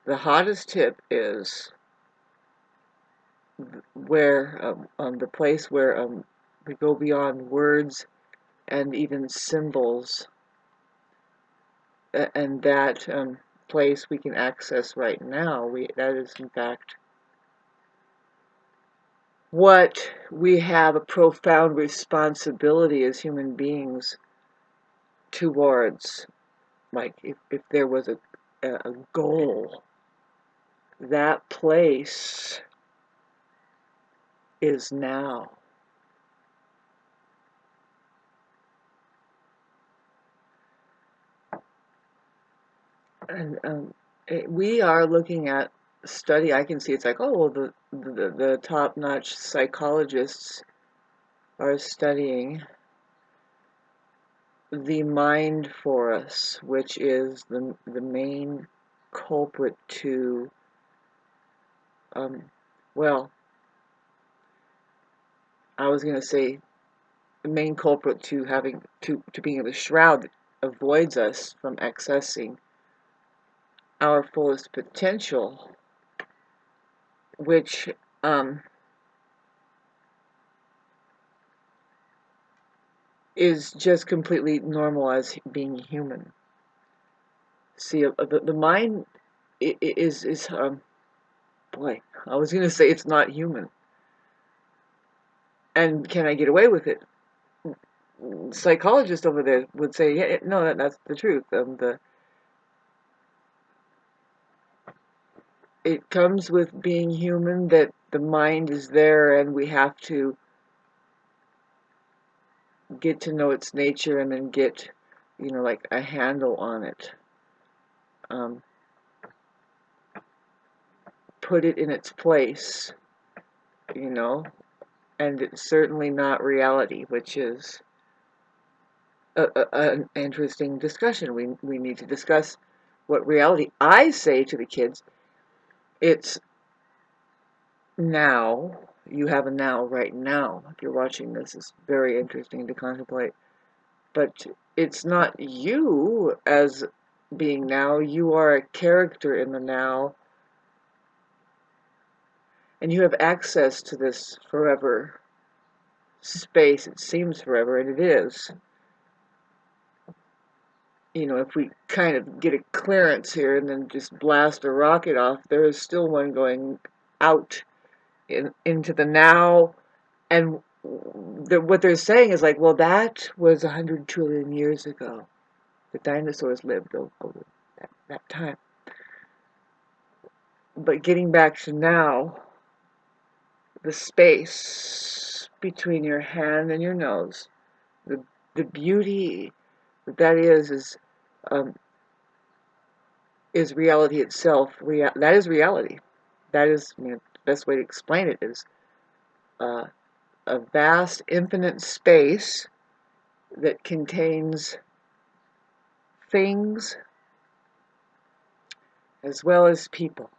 The hottest tip is where the place where we go beyond words and even symbols, and that place we can access right now. That is in fact what we have a profound responsibility as human beings towards. Like if there was a goal, that place is now. And we are looking at study. I can see it's like, oh, well, the top-notch psychologists are studying the mind for us, which is the main culprit to, well, I was going to say the main culprit to having to being the shroud that avoids us from accessing our fullest potential, which is just completely normal as being human. See, the mind is boy, I was going to say it's not human. And can I get away with it? Psychologist over there would say, yeah, no, that's the truth. It comes with being human that the mind is there, and we have to get to know its nature and then get, like a handle on it. Put it in its place, and it's certainly not reality, which is an interesting discussion. We need to discuss what reality. I say to the kids, it's now. You have a now right now. If you're watching this, it's very interesting to contemplate. But it's not you as being now. You are a character in the now, and you have access to this forever space. It seems forever, and it is. If we kind of get a clearance here and then just blast a rocket off, there is still one going out into the now. And what they're saying is like, well, that was 100 trillion years ago. The dinosaurs lived over that time. But getting back to now, the space between your hand and your nose, the beauty that is reality itself. That is reality. That is, the best way to explain it is a vast, infinite space that contains things as well as people.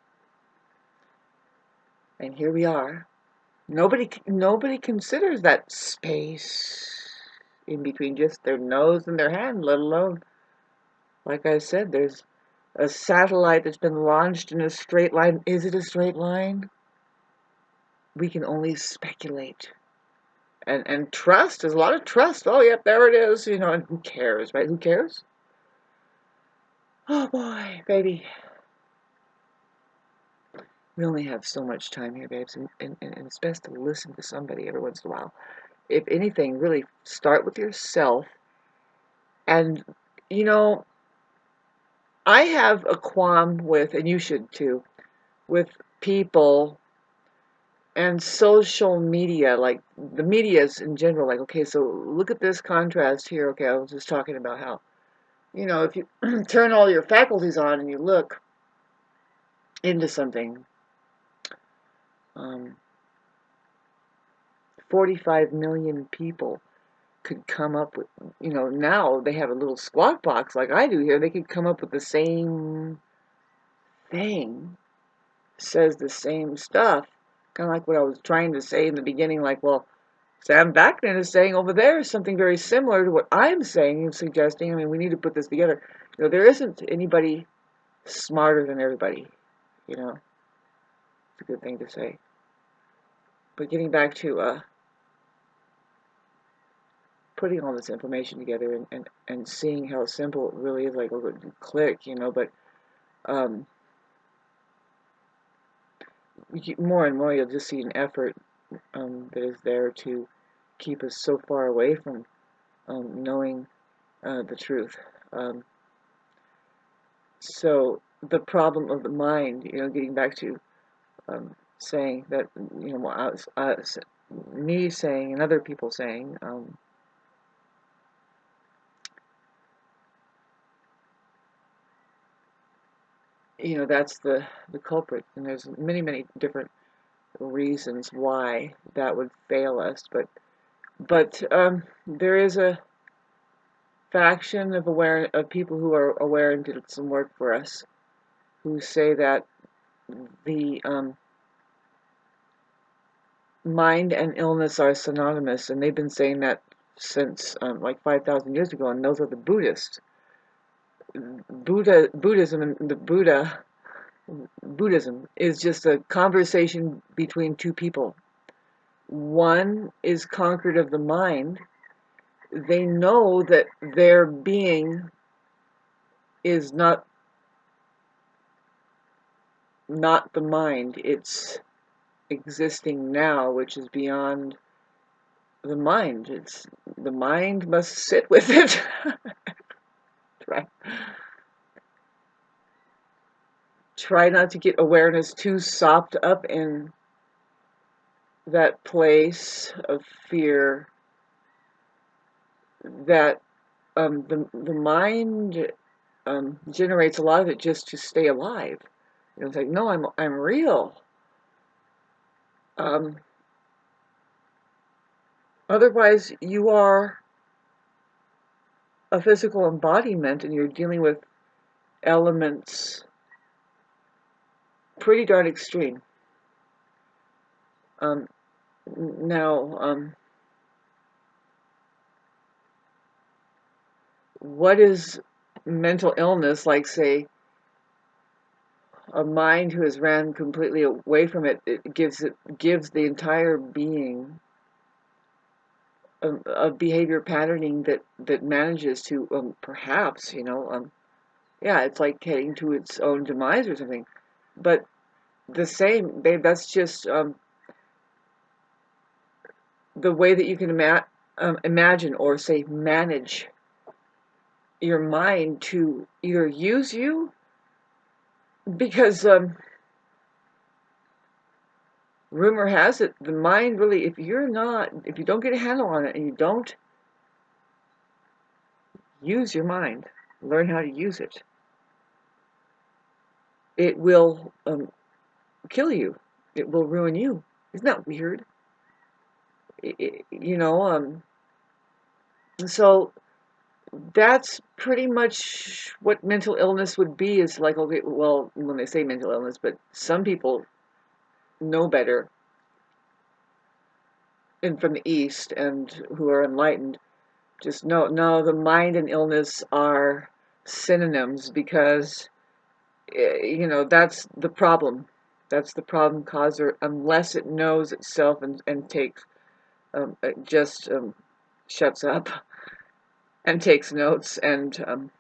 And here we are. Nobody considers that space in between just their nose and their hand, let alone, like I said, there's a satellite that's been launched in a straight line. Is it a straight line? We can only speculate. And trust, there's a lot of trust. Oh, yep, there it is, and who cares, right? Who cares? Oh boy, baby. We only have so much time here, babes, and it's best to listen to somebody every once in a while. If anything, really start with yourself. And, I have a qualm with, and you should too, with people and social media, like the medias in general. Like, okay, so look at this contrast here. Okay, I was just talking about how, if you turn all your faculties on and you look into something, 45 million people could come up with, now they have a little squawk box like I do here. They could come up with the same thing, says the same stuff. Kind of like what I was trying to say in the beginning, like, well, Sam Vaknin is saying over there is something very similar to what I'm saying and suggesting. I mean, we need to put this together. There isn't anybody smarter than everybody. you know, it's a good thing to say. But getting back to putting all this information together and seeing how simple it really is, like, oh, click, but um, more and more you'll just see an effort that is there to keep us so far away from knowing the truth. So the problem of the mind, getting back to saying that, me saying and other people saying, that's the culprit, and there's many, many different reasons why that would fail us, but there is a faction of people who are aware and did some work for us, who say that the mind and illness are synonymous, and they've been saying that since like 5,000 years ago, and those are the Buddhists. Buddhism and Buddhism is just a conversation between two people. One is conquered of the mind. They know that their being is not the mind. It's existing now, which is beyond the mind. It's the mind must sit with it. Right. Try not to get awareness too sopped up in that place of fear that the mind generates a lot of it just to stay alive. It's like, no, I'm real. Otherwise, you are a physical embodiment, and you're dealing with elements pretty darn extreme. Now, what is mental illness? Like, say, a mind who has ran completely away from it, it gives the entire being a behavior patterning that manages to perhaps, yeah, it's like heading to its own demise or something. But that's just the way that you can imagine, or say manage your mind to either use you, because rumor has it the mind really, if you don't get a handle on it and you don't use your mind, learn how to use it, it will kill you. It will ruin you. Isn't that weird? So that's pretty much what mental illness would be. Is like, okay, well, when they say mental illness, but some people know better, and from the East, and who are enlightened, just know, no, the mind and illness are synonyms, because that's the problem. That's the problem causer, unless it knows itself and takes it just shuts up and takes notes, and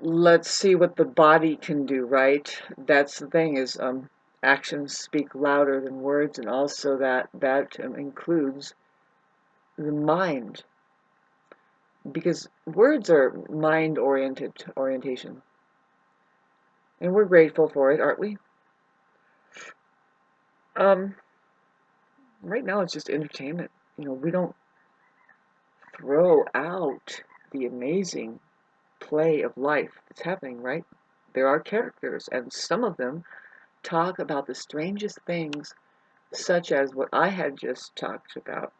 let's see what the body can do, right? That's the thing, is actions speak louder than words, and also that includes the mind, because words are mind orientation, and we're grateful for it, aren't we? Right now it's just entertainment. We don't throw out the amazing play of life that's happening, right? There are characters, and some of them talk about the strangest things, such as what I had just talked about.